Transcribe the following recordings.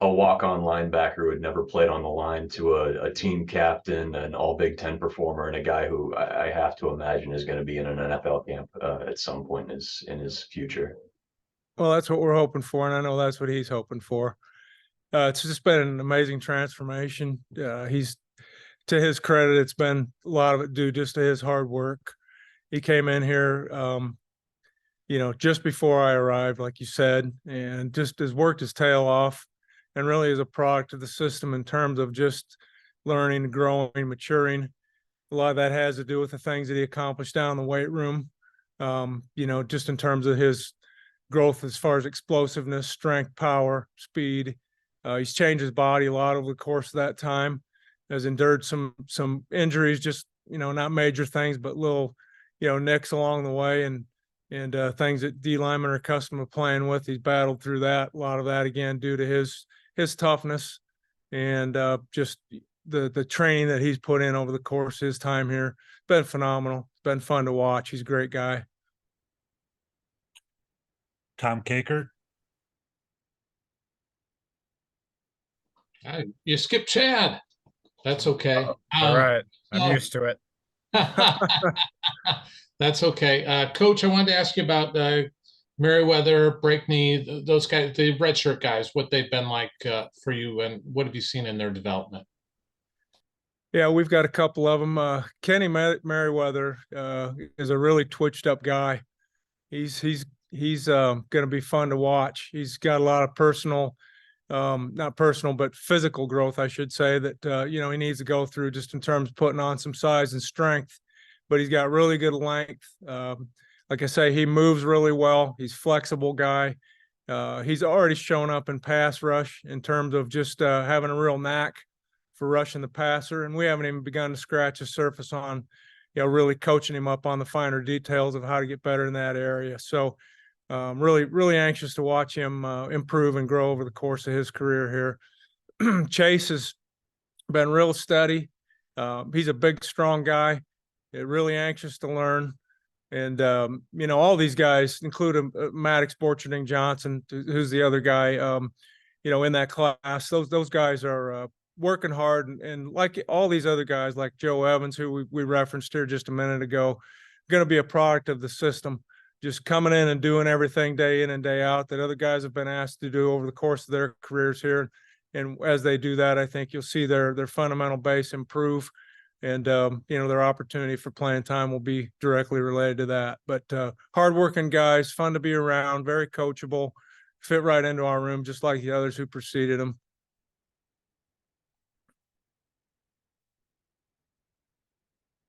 a walk-on linebacker who had never played on the line to a team captain, an all Big Ten performer, and a guy who I have to imagine is going to be in an NFL camp at some point in his future. Well, that's what we're hoping for, and I know that's what he's hoping for. It's just been an amazing transformation. He's, to his credit, it's been a lot of it due just to his hard work. He came in here, just before I arrived, like you said, and just has worked his tail off, and really is a product of the system in terms of just learning, growing, maturing. A lot of that has to do with the things that he accomplished down in the weight room. Just in terms of his growth as far as explosiveness, strength, power, speed. He's changed his body a lot over the course of that time. Has endured some injuries, just not major things, but little nicks along the way, and things that D linemen are accustomed to playing with. He's battled through that. A lot of that again due to his toughness and just the training that he's put in over the course of his time here. It's been phenomenal. It's been fun to watch. He's a great guy. Tom Caker. You skipped Chad. That's okay. All right. I'm used to it. That's okay. Coach, I wanted to ask you about Merryweather, Breakney, those guys, the redshirt guys, what they've been like for you, and what have you seen in their development? Yeah, we've got a couple of them. Kenny Merryweather is a really twitched up guy. He's going to be fun to watch. He's got a lot of not personal, but physical growth, I should say, that, he needs to go through just in terms of putting on some size and strength, but he's got really good length. Like I say, he moves really well. He's a flexible guy. He's already shown up in pass rush in terms of just having a real knack for rushing the passer. And we haven't even begun to scratch the surface on, really coaching him up on the finer details of how to get better in that area. So really, really anxious to watch him improve and grow over the course of his career here. Chase has been real steady. He's a big, strong guy. Really anxious to learn. And, all these guys, including Maddox Borcherding Johnson, who's the other guy, in that class. Those guys are working hard. And like all these other guys, like Joe Evans, who we referenced here just a minute ago, going to be a product of the system. Just coming in and doing everything day in and day out that other guys have been asked to do over the course of their careers here. And as they do that, I think you'll see their fundamental base improve, and their opportunity for playing time will be directly related to that. But hardworking guys, fun to be around, very coachable, fit right into our room, just like the others who preceded them.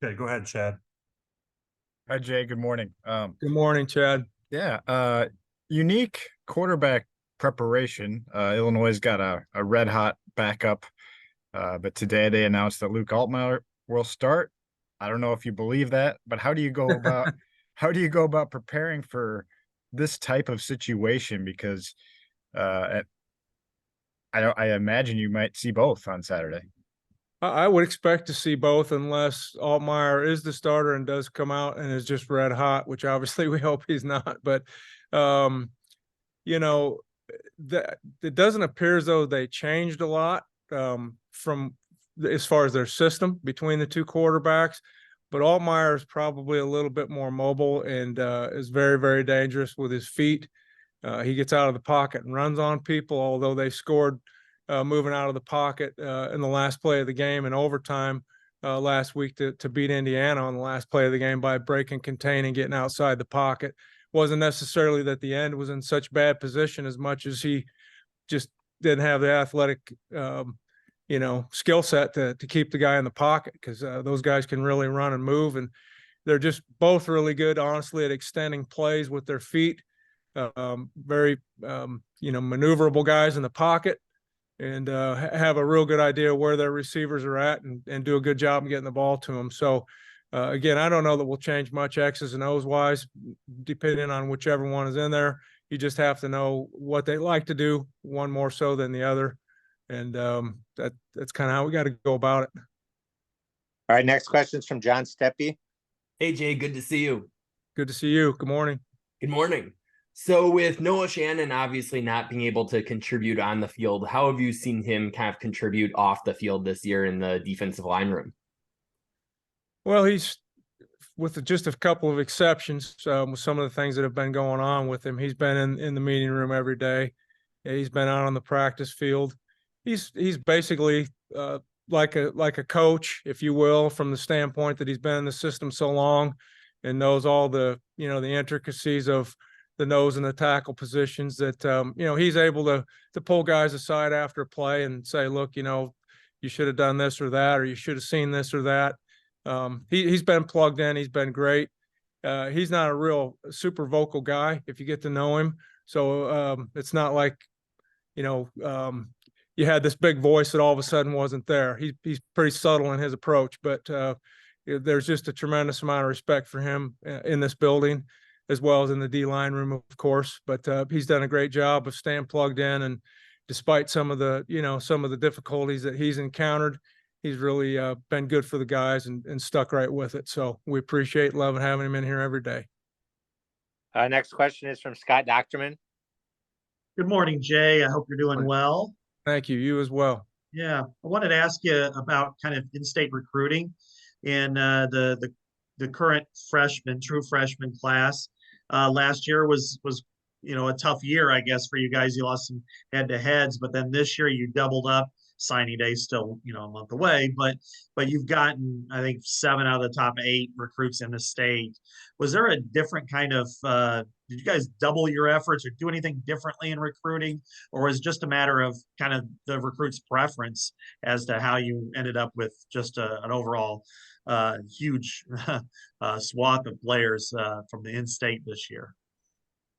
Okay, go ahead, Chad. Hi, Jay. Good morning. Good morning, Chad. Yeah. Unique quarterback preparation. Illinois got a red hot backup, but today they announced that Luke Altmaier will start. I don't know if you believe that, but how do you go about preparing for this type of situation? Because I imagine you might see both on Saturday. I would expect to see both unless Altmaier is the starter and does come out and is just red hot, which obviously we hope he's not. But, it doesn't appear as though they changed a lot from as far as their system between the two quarterbacks. But Altmaier is probably a little bit more mobile and is very, very dangerous with his feet. He gets out of the pocket and runs on people, although they scored moving out of the pocket in the last play of the game in overtime last week to beat Indiana on the last play of the game by breaking, containing, getting outside the pocket. Wasn't necessarily that the end was in such bad position as much as he just didn't have the athletic, skill set to keep the guy in the pocket, because those guys can really run and move, and they're just both really good, honestly, at extending plays with their feet. Very, maneuverable guys in the pocket, and have a real good idea where their receivers are at, and do a good job of getting the ball to them. So, again, I don't know that we'll change much X's and O's wise, depending on whichever one is in there. You just have to know what they like to do, one more so than the other. And that's kind of how we got to go about it. All right, next question is from John Steppe. Hey, Jay, good to see you. Good to see you. Good morning. Good morning. So with Noah Shannon obviously not being able to contribute on the field, how have you seen him kind of contribute off the field this year in the defensive line room? Well, he's with just a couple of exceptions, with some of the things that have been going on with him. He's been in the meeting room every day. He's been out on the practice field. He's basically like a coach, if you will, from the standpoint that he's been in the system so long and knows all the the intricacies of the nose and the tackle positions, that he's able to pull guys aside after a play and say, look, you should have done this or that, or you should have seen this or that. He's been plugged in. He's been great. He's not a real super vocal guy if you get to know him. So it's not like, you had this big voice that all of a sudden wasn't there. He's pretty subtle in his approach, but there's just a tremendous amount of respect for him in this building, as well as in the D-line room, of course. But he's done a great job of staying plugged in, and despite some of the difficulties that he's encountered, he's really been good for the guys and stuck right with it. So we appreciate, love, and having him in here every day. Next question is from Scott Docterman. Good morning, Jay. I hope you're doing well. Thank you. You as well. Yeah, I wanted to ask you about kind of in-state recruiting in the current true freshman class. Last year was a tough year, I guess, for you guys. You lost some head-to-heads, but then this year you doubled up. Signing day still, a month away, but you've gotten, I think, 7 out of the top 8 recruits in the state. Was there a different kind of, did you guys double your efforts or do anything differently in recruiting, or was it just a matter of kind of the recruit's preference as to how you ended up with just an overall huge swath of players from the in-state this year?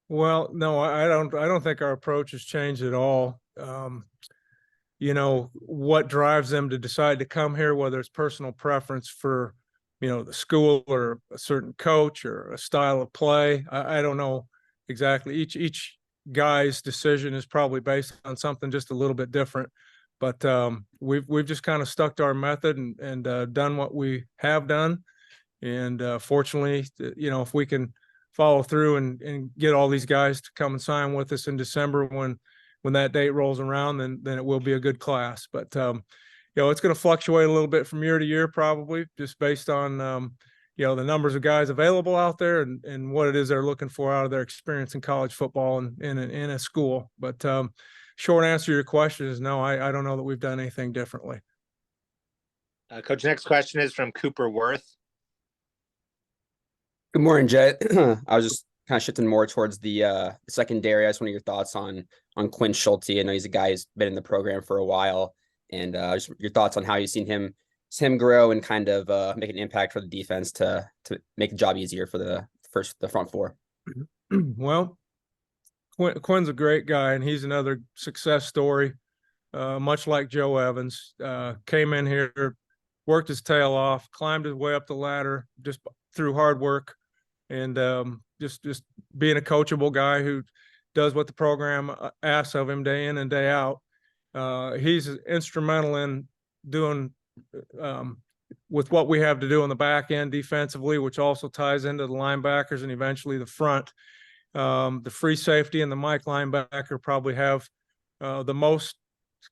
Well, no, I don't think our approach has changed at all. What drives them to decide to come here, whether it's personal preference for, the school or a certain coach or a style of play. I don't know exactly. Each guy's decision is probably based on something just a little bit different. But we've just kind of stuck to our method and done what we have done. And fortunately, if we can follow through and get all these guys to come and sign with us in December when that date rolls around, then it will be a good class. But it's going to fluctuate a little bit from year to year, probably just based on the numbers of guys available out there and what it is they're looking for out of their experience in college football and in a school. But short answer to your question is no, I don't know that we've done anything differently. Coach, next question is from Cooper Worth. Good morning, Jay. I was just kind of shifting more towards the secondary. I just want your thoughts on Quinn Schilz. I know he's a guy who's been in the program for a while, and just your thoughts on how you've seen him grow and kind of make an impact for the defense to make the job easier for the front four. Well, Quinn's a great guy, and he's another success story, much like Joe Evans. Came in here, worked his tail off, climbed his way up the ladder just through hard work, and just being a coachable guy who does what the program asks of him day in and day out. He's instrumental in doing with what we have to do on the back end defensively, which also ties into the linebackers and eventually the front. The free safety and the Mike linebacker probably have the most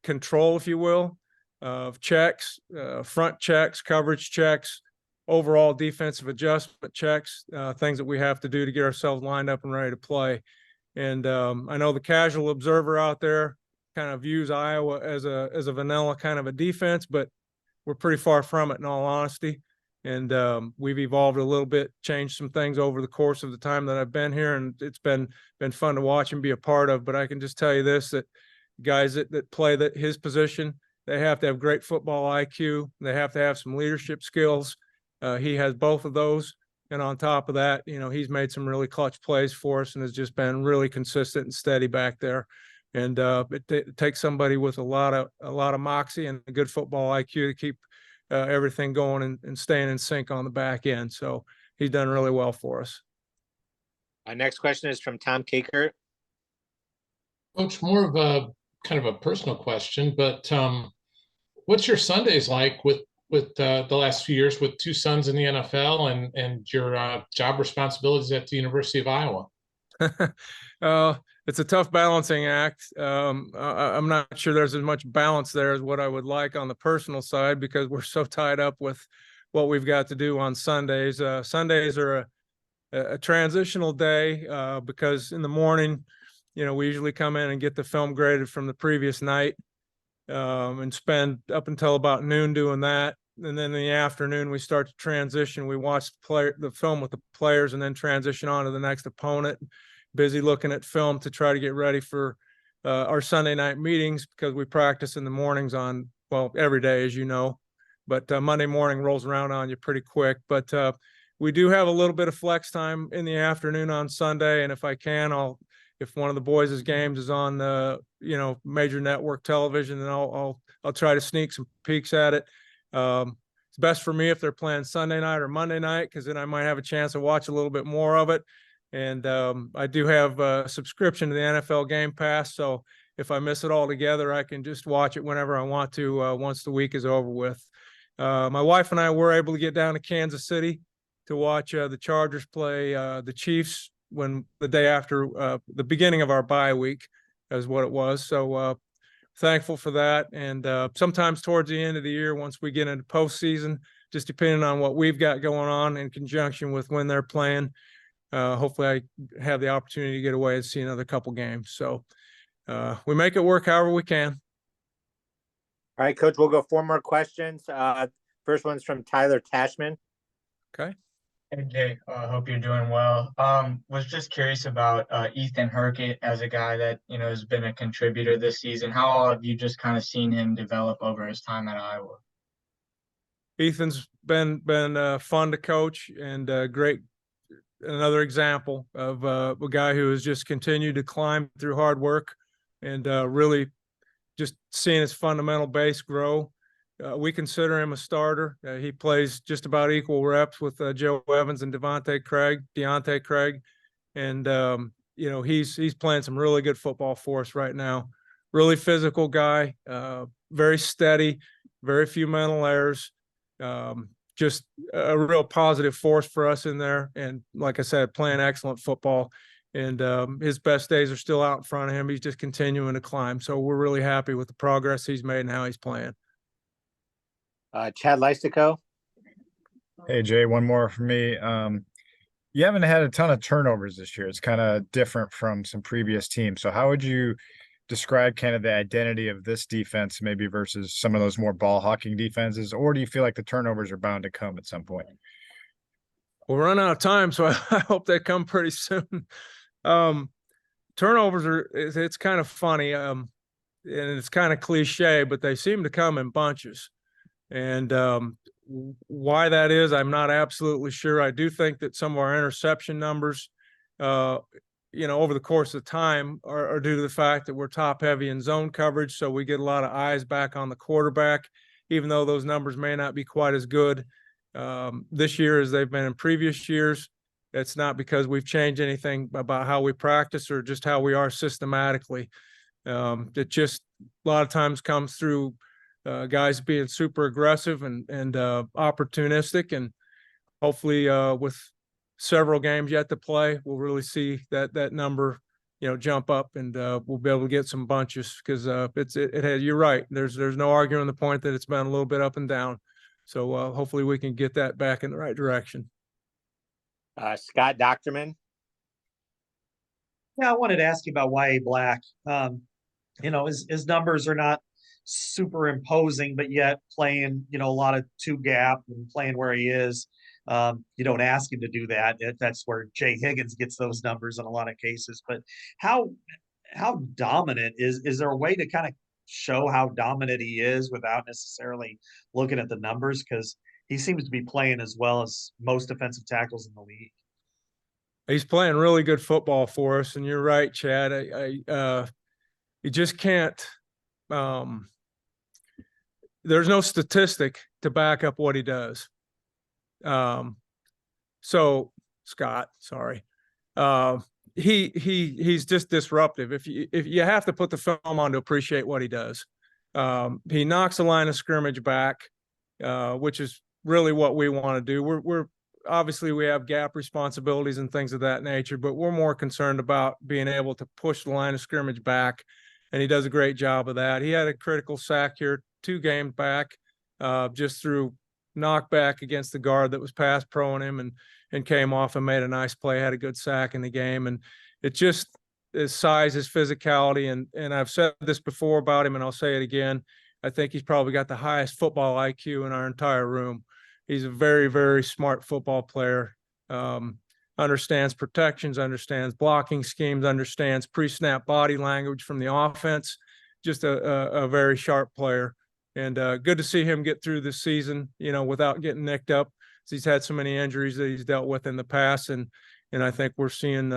control, if you will, of checks, front checks, coverage checks, overall defensive adjustment checks, things that we have to do to get ourselves lined up and ready to play. And I know the casual observer out there kind of views Iowa as a vanilla kind of a defense, but we're pretty far from it in all honesty. And we've evolved a little bit, changed some things over the course of the time that I've been here, and it's been fun to watch and be a part of. But I can just tell you this, that guys that play his position, they have to have great football IQ. They have to have some leadership skills. He has both of those. And on top of that, he's made some really clutch plays for us and has just been really consistent and steady back there. And it takes somebody with a lot of moxie and a good football IQ to keep everything going and staying in sync on the back end. So he's done really well for us. Our next question is from Tom Kakert. Coach, more of a kind of a personal question, but what's your Sundays like with the last few years with 2 sons in the NFL and your job responsibilities at the University of Iowa? It's a tough balancing act. I'm not sure there's as much balance there as what I would like on the personal side, because we're so tied up with what we've got to do on Sundays. Sundays are a transitional day because in the morning, we usually come in and get the film graded from the previous night and spend up until about noon doing that. And then in the afternoon, we start to transition. We watch the film with the players and then transition on to the next opponent. Busy looking at film to try to get ready for our Sunday night meetings, because we practice in the mornings every day, as you know. But Monday morning rolls around on you pretty quick. But we do have a little bit of flex time in the afternoon on Sunday. And if I can, if one of the boys' games is on major network television, then I'll try to sneak some peeks at it. It's best for me if they're playing Sunday night or Monday night, because then I might have a chance to watch a little bit more of it. And I do have a subscription to the NFL Game Pass, so if I miss it altogether, I can just watch it whenever I want to once the week is over with. My wife and I were able to get down to Kansas City to watch the Chargers play the Chiefs the day after the beginning of our bye week, is what it was. So thankful for that. And sometimes towards the end of the year, once we get into postseason, just depending on what we've got going on in conjunction with when they're playing, hopefully I have the opportunity to get away and see another couple games. So we make it work however we can. All right, Coach, we'll go 4 more questions. First one's from Tyler Tashman. Okay. Hey, Jay, hope you're doing well. Was just curious about Ethan Herit as a guy that, has been a contributor this season. How all have you just kind of seen him develop over his time at Iowa? Ethan's been fun to coach and great. Another example of a guy who has just continued to climb through hard work and really just seeing his fundamental base grow. We consider him a starter. He plays just about equal reps with Joe Evans and Deontay Craig. And, he's playing some really good football for us right now. Really physical guy, very steady, very few mental errors. Just a real positive force for us in there. And like I said, playing excellent football. And his best days are still out in front of him. He's just continuing to climb. So we're really happy with the progress he's made and how he's playing. Chad Lystico. Hey, Jay, one more for me. You haven't had a ton of turnovers this year. It's kind of different from some previous teams. So how would you describe kind of the identity of this defense maybe versus some of those more ball hawking defenses? Or do you feel like the turnovers are bound to come at some point? We'll run out of time, so I hope they come pretty soon. Turnovers it's kind of funny. And it's kind of cliche, but they seem to come in bunches. And why that is, I'm not absolutely sure. I do think that some of our interception numbers, over the course of time are due to the fact that we're top heavy in zone coverage. So we get a lot of eyes back on the quarterback, even though those numbers may not be quite as good this year as they've been in previous years. It's not because we've changed anything about how we practice or just how we are systematically. It just a lot of times comes through guys being super aggressive and opportunistic, and hopefully with several games yet to play, we'll really see that number, jump up, and we'll be able to get some bunches, because you're right. There's no arguing the point that it's been a little bit up and down. So hopefully we can get that back in the right direction. Scott Docterman. Yeah, I wanted to ask you about Yahya Black. His numbers are not super imposing, but yet playing, a lot of 2 gap and playing where he is. You don't ask him to do that. That's where Jay Higgins gets those numbers in a lot of cases. But how dominant is there a way to kind of show how dominant he is without necessarily looking at the numbers? Because he seems to be playing as well as most defensive tackles in the league. He's playing really good football for us, and you're right, Chad. You just can't. There's no statistic to back up what he does. So Scott, sorry, he's just disruptive. If you have to put the film on to appreciate what he does. He knocks the line of scrimmage back, which is really what we want to do. We're obviously we have gap responsibilities and things of that nature, but we're more concerned about being able to push the line of scrimmage back. And he does a great job of that. He had a critical sack here 2 games back, just through knockback against the guard that was pass pro-ing him, and came off and made a nice play, had a good sack in the game. And it just, his size, his physicality, and I've said this before about him, and I'll say it again. I think he's probably got the highest football IQ in our entire room. He's a very, very smart football player. Understands protections, understands blocking schemes, understands pre-snap body language from the offense. Just a very sharp player. And good to see him get through this season, without getting nicked up. He's had so many injuries that he's dealt with in the past. And I think we're seeing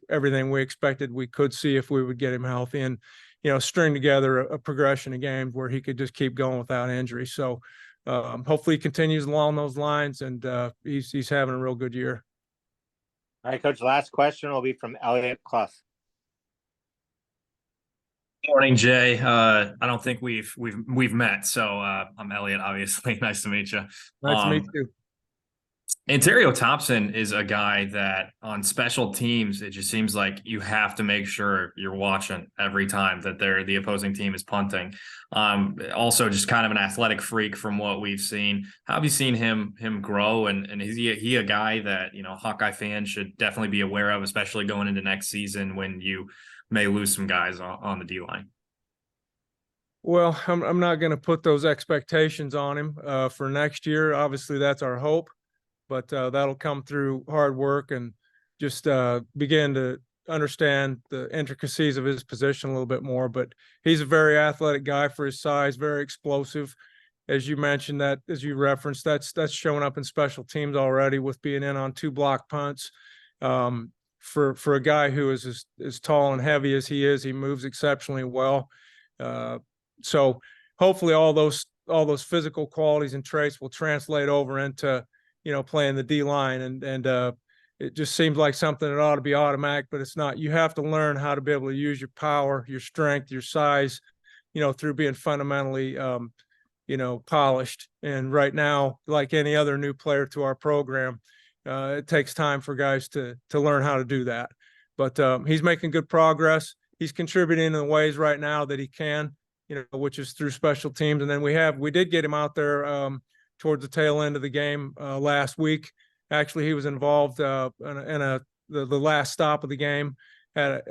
everything we expected we could see if we would get him healthy and, string together a progression of games where he could just keep going without injury. So hopefully he continues along those lines, and he's having a real good year. All right, Coach, last question will be from Elliot Clough. Morning, Jay. I don't think we've met, so I'm Elliot, obviously. Nice to meet you. Nice to meet you. Antario Thompson is a guy that on special teams, it just seems like you have to make sure you're watching every time that the opposing team is punting. Also just kind of an athletic freak from what we've seen. How have you seen him grow? And is he a guy that, Hawkeye fans should definitely be aware of, especially going into next season when you may lose some guys on the D-line? Well, I'm not going to put those expectations on him for next year. Obviously, that's our hope. But that'll come through hard work and just begin to understand the intricacies of his position a little bit more. But he's a very athletic guy for his size, very explosive. As you mentioned, as you referenced, that's showing up in special teams already with being in on 2 block punts. For a guy who is as tall and heavy as he is, he moves exceptionally well. So hopefully all those physical qualities and traits will translate over into playing the D line, and it just seems like something that ought to be automatic, but it's not. You have to learn how to be able to use your power, your strength, your size, through being fundamentally, polished. And right now, like any other new player to our program, it takes time for guys to learn how to do that. But he's making good progress. He's contributing in the ways right now that he can, which is through special teams. And then we did get him out there towards the tail end of the game last week. Actually, he was involved in the last stop of the game. Did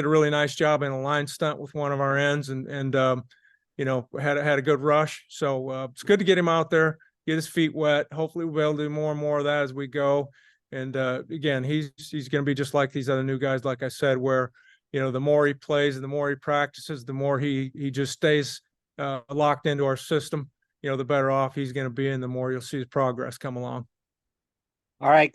a really nice job in a line stunt with one of our ends, and had a good rush. So it's good to get him out there, get his feet wet. Hopefully, we'll be able to do more and more of that as we go. And again, he's going to be just like these other new guys, like I said, where the more he plays and the more he practices, the more he just stays locked into our system. The better off he's going to be, and the more you'll see his progress come along. All right.